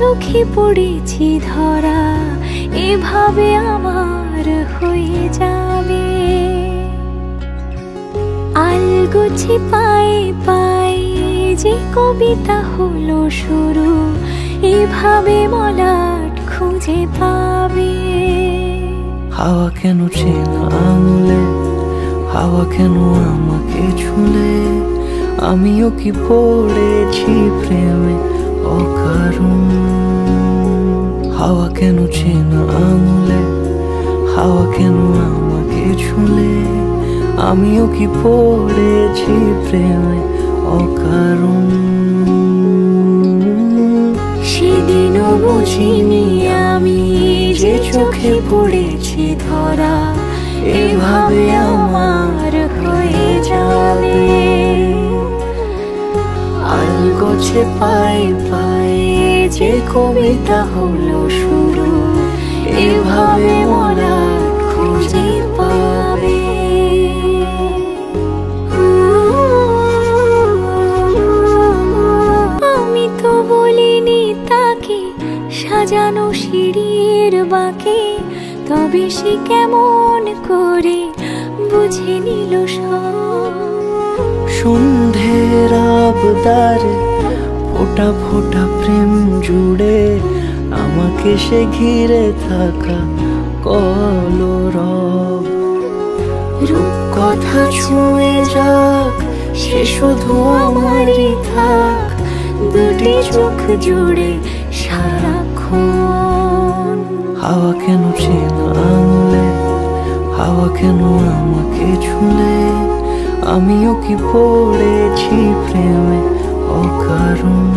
চোখে পড়েছি ধরা, এভাবে আমার হয়ে যাবে। আলগোছে পায়ে পায়ে যে কবিতা হলো শুরু, এভাবে মলাট খুঁজে পাবে। হাওয়া কেন চেনা আঙুলে, হাওয়া কেন আমাকে ছুলে, আমিও কি পড়েছি প্রেমে অকারণ। হাওয়া কেন চেনা আঙুলে, হাওয়া কেন আমাকে ছুলে, আমিও কি পড়েছি প্রেমে অকারণ। সেদিনও বুঝিনি আমি যে চোখে পড়েছি ধরা, এভাবে আমার হয়ে যাবে। আলগোছে পায়ে পায়ে যে কবিতা হলো শুরু, এভাবে মলাট খুঁজে পাবে। আমি তো বলিনি তাকে সাজানো সিঁড়ির বাঁকে, তবে সে কেমন করে বুঝে নিল সব। সন্ধ্যের আবদারে ফোটা ফোটা প্রেম জুড়ে, আমাকে সে ঘিরে থাকা কলরব। রূপকথা ছুঁয়ে যাক, সে শুধু আমারই থাক, দুটি চোখ জুড়ে সারাক্ষণ। হাওয়া কেন চেনা আঙুলে, হাওয়া কেন আমাকে ছুলে, আমিও কি পড়েছি প্রেমে অকারণ।